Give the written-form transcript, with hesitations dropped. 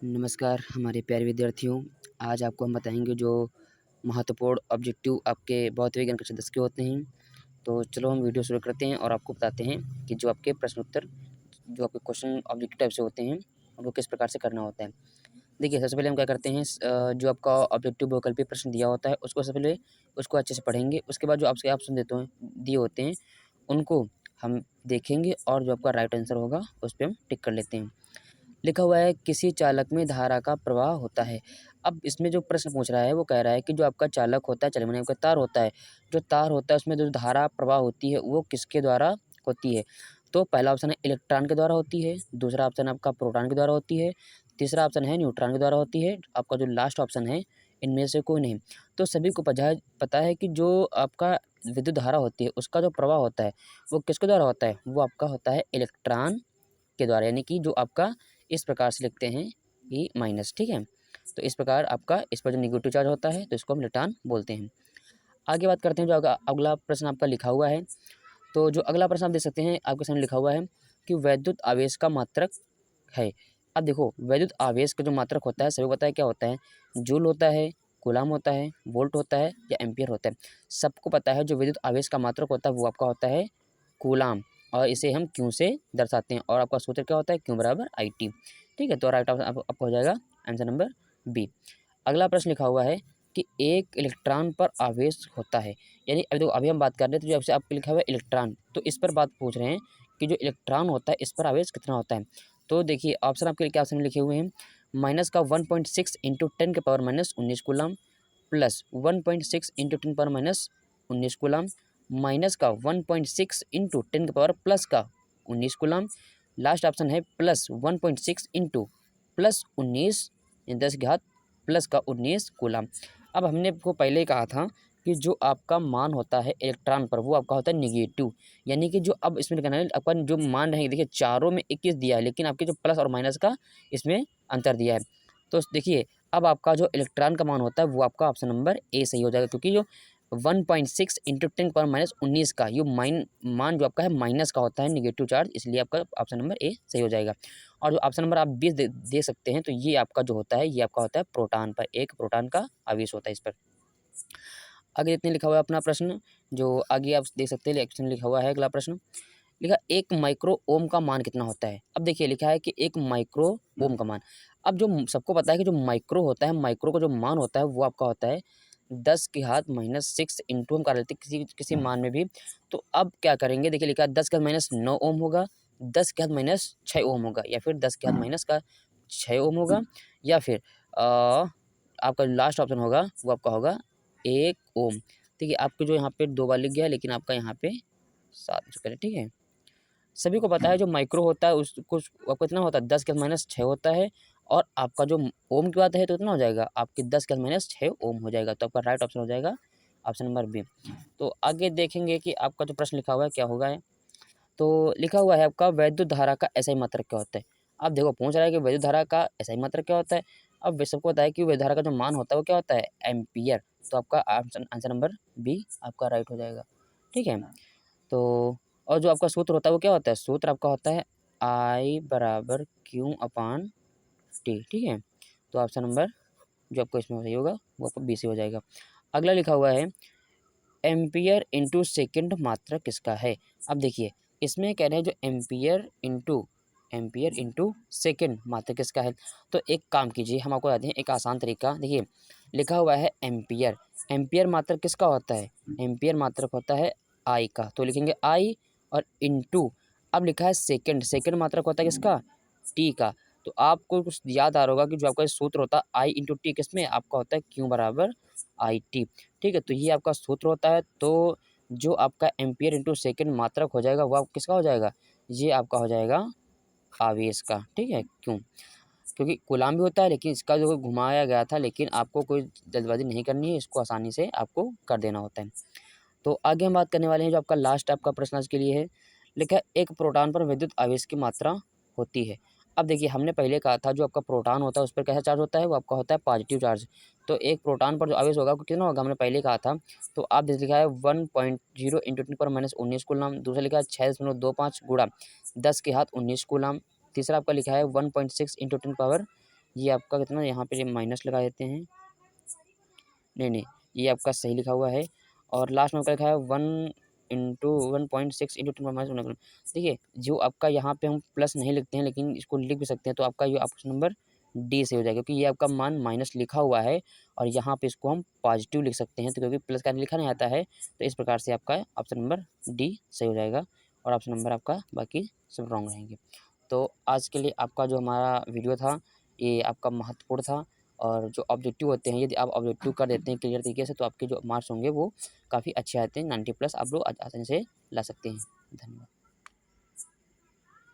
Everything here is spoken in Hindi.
नमस्कार हमारे प्यारे विद्यार्थियों। आज आपको हम बताएंगे जो महत्वपूर्ण ऑब्जेक्टिव आपके भौतिक विज्ञान कक्षा 10 के होते हैं। तो चलो हम वीडियो शुरू करते हैं और आपको बताते हैं कि जो आपके प्रश्न उत्तर जो आपके क्वेश्चन ऑब्जेक्टिव टाइप से होते हैं वो किस प्रकार से करना होता है। देखिए, सबसे पहले हम क्या करते हैं, जो आपका ऑब्जेक्टिव वैकल्पिक प्रश्न दिया होता है उसको सबसे पहले उसको अच्छे से पढ़ेंगे। उसके बाद जो आपसे ऑप्शन देते हैं दिए होते हैं उनको हम देखेंगे और जो आपका राइट आंसर होगा उस पर हम टिक कर लेते हैं। लिखा हुआ है किसी चालक में धारा का प्रवाह होता है। अब इसमें जो प्रश्न पूछ रहा है वो कह रहा है कि जो आपका चालक होता है, चालक माने आपका तार होता है, जो तार होता है उसमें जो धारा प्रवाह होती है वो किसके द्वारा होती है। तो पहला ऑप्शन है इलेक्ट्रॉन के द्वारा होती है, दूसरा ऑप्शन आपका प्रोटॉन के द्वारा होती है, तीसरा ऑप्शन है न्यूट्रॉन के द्वारा होती है, आपका जो लास्ट ऑप्शन है इनमें से कोई नहीं। तो सभी को पता है कि जो आपका विद्युत धारा होती है उसका जो प्रवाह होता है वो किसके द्वारा होता है, वो आपका होता है इलेक्ट्रॉन के द्वारा, यानी कि जो आपका इस प्रकार से लिखते हैं ई माइनस। ठीक है, तो इस प्रकार आपका इस पर जो निगेटिव चार्ज होता है तो इसको हम इलेक्ट्रॉन बोलते हैं। आगे बात करते हैं जो अगला प्रश्न आपका लिखा हुआ है। तो जो अगला प्रश्न आप देख सकते हैं आपके सामने लिखा हुआ है कि वैद्युत आवेश का मात्रक है। अब देखो, वैद्युत आवेश का जो मात्रक होता है सभी को पता है क्या होता है, जूल होता है, कूलाम होता है, वोल्ट होता है या एम्पियर होता है। सबको पता है जो विद्युत आवेश का मात्रक होता है वो आपका होता है कूलाम, और इसे हम क्यू से दर्शाते हैं और आपका सूत्र क्या होता है, क्यू बराबर आई टी। ठीक है, तो राइट ऑप्शन आपका हो जाएगा आंसर नंबर बी। अगला प्रश्न लिखा हुआ है कि एक इलेक्ट्रॉन पर आवेश होता है, यानी अभी देखो अभी हम बात कर रहे थे जो आपसे आपको लिखा हुआ है इलेक्ट्रॉन, तो इस पर बात पूछ रहे हैं कि जो इलेक्ट्रॉन होता है इस पर आवेश कितना होता है। तो देखिए ऑप्शन आपके क्या ऑप्शन में लिखे हुए हैं, माइनस का 1.6 इंटू 10 के power minus 19 coulomb, plus 1.6 into 10 power minus 19 coulomb, minus का 1.6 इंटू 10 के पावर प्लस का 19 कूलाम, लास्ट ऑप्शन है प्लस 1.6 इंटू प्लस 19 10 के घात प्लस का 19 कूलाम। अब हमने आपको पहले ही कहा था कि जो आपका मान होता है इलेक्ट्रॉन पर वो आपका होता है निगेटिव, यानी कि जो अब इसमें कहना है आपका जो मान रहेंगे, देखिए चारों में 21 दिया है लेकिन आपके जो प्लस और माइनस का इसमें अंतर दिया है। तो देखिए अब आपका जो इलेक्ट्रॉन का मान होता है वो आपका ऑप्शन नंबर ए सही हो जाएगा, क्योंकि जो 1.6 इंटू 10 पावर माइनस 19 का ये मान जो आपका है माइनस का होता है, निगेटिव चार्ज, इसलिए आपका ऑप्शन नंबर ए सही हो जाएगा। और जो ऑप्शन नंबर आप 20 दे सकते हैं, तो ये आपका जो होता है ये आपका होता है प्रोटॉन पर, एक प्रोटॉन का आवेश होता है इस पर। आगे इतने लिखा हुआ है अपना प्रश्न, जो आगे आप देख सकते हैं एक्शन लिखा हुआ है। अगला प्रश्न लिखा, एक माइक्रो ओम का मान कितना होता है। अब देखिए लिखा है कि एक माइक्रो ओम का मान। अब जो सबको पता है कि जो माइक्रो होता है, माइक्रो का जो मान होता है वो आपका होता है 10 की घात माइनस 6 इंटू हम कर लेते हैं किसी किसी मान में भी। तो अब क्या करेंगे, देखिए लिखा है 10 की घात माइनस 9 ओम होगा, 10 की घात माइनस 6 ओम होगा, या फिर 10 की घात माइनस का 6 ओम होगा, या फिर आपका लास्ट ऑप्शन होगा वो आपका होगा 1 ओम। देखिए आपके जो यहाँ पे 2 बार लिख गया है लेकिन आपका यहाँ पे 7 चुका है। ठीक है, सभी को पता है जो माइक्रो होता है उसको आपको कितना होता है 10 के माइनस 6 होता है, और आपका जो ओम की बात है तो कितना हो जाएगा आपके 10 के माइनस 6 ओम हो जाएगा, तो आपका राइट ऑप्शन हो जाएगा ऑप्शन नंबर बी। तो आगे देखेंगे कि आपका जो प्रश्न लिखा हुआ है क्या होगा है। तो लिखा हुआ है आपका वैद्युत धारा का ऐसा ही मात्रक क्या होता है। अब देखो पूछ रहा है कि वैद्युत धारा का ऐसा ही मात्रक क्या होता है। अब वे सबको पता है कि वैद्युत धारा का जो मान होता है वो क्या होता है एम्पियर, तो आपका आंसर नंबर बी आपका राइट हो जाएगा। ठीक है, तो और जो आपका सूत्र होता है वो क्या होता है, सूत्र आपका होता है आई बराबर क्यू अपान टी। ठीक है, तो ऑप्शन नंबर जो आपको इसमें सही होगा वो आपको बी से हो जाएगा। अगला लिखा हुआ है एम्पियर इंटू सेकेंड मात्रक किसका है। अब देखिए इसमें कह रहे हैं जो एम्पियर इंटू सेकेंड मात्रक किसका है। तो एक काम कीजिए, हम आपको बताते हैं एक आसान तरीका। देखिए लिखा हुआ है एम्पियर, एम्पियर मात्रक किसका होता है, एम्पियर मात्रक होता है आई का, तो लिखेंगे आई और इंटू, अब लिखा है सेकेंड, सेकेंड मात्रक होता है किसका, टी का। तो आपको कुछ याद आ रहा होगा कि जो आपका सूत्र होता है आई इंटू टी किसमें आपका होता है क्यू बराबर आई टी। ठीक है, तो ये आपका सूत्र होता है। तो जो आपका एम्पियर इंटू सेकेंड मात्रक हो जाएगा वो आप किसका हो जाएगा, ये आपका हो जाएगा आवेश का। ठीक है, क्यों, क्योंकि कूलाम भी होता है लेकिन इसका जो घुमाया गया था, लेकिन आपको कोई जल्दबाजी नहीं करनी है, इसको आसानी से आपको कर देना होता है। तो आगे हम बात करने वाले हैं जो आपका लास्ट आपका प्रश्न आज के लिए है। लिखा है एक प्रोटॉन पर विद्युत आवेश की मात्रा होती है। अब देखिए हमने पहले कहा था जो आपका प्रोटॉन होता है उस पर कैसा चार्ज होता है, वो आपका होता है पॉजिटिव चार्ज। तो एक प्रोटॉन पर जो आवेश होगा वो कितना होगा, हमने पहले कहा था। तो आप जैसे लिखा है 1.0 इंटू 10 पर माइनस 19 कूलाम, दूसरा लिखा है 6.25 गुणा 10 के घात 19 कूलाम, तीसरा आपका लिखा है 1.6 इंटू 10 पावर ये आपका कितना, यहाँ पे माइनस लगा देते हैं। नहीं, ये आपका सही लिखा हुआ है। और लास्ट में आपका लिखा है 1/1.6 इंटू 10⁻⁻⁻। देखिए, जो आपका यहाँ पे हम प्लस नहीं लिखते हैं, लेकिन इसको लिख भी सकते हैं, तो आपका ये ऑप्शन नंबर डी सही हो जाएगा, क्योंकि ये आपका मान माइनस लिखा हुआ है और यहाँ पे इसको हम पॉजिटिव लिख सकते हैं, तो क्योंकि प्लस का लिखा नहीं आता है, तो इस प्रकार से आपका ऑप्शन नंबर डी सही हो जाएगा और ऑप्शन नंबर आपका बाकी सब रॉन्ग रहेंगे। तो आज के लिए आपका जो हमारा वीडियो था, ये आपका महत्वपूर्ण था। और जो ऑब्जेक्टिव होते हैं, यदि आप ऑब्जेक्टिव कर देते हैं क्लियर तरीके से, तो आपके जो मार्क्स होंगे वो काफ़ी अच्छे आते हैं। 90+ आप लोग आसानी से ला सकते हैं। धन्यवाद।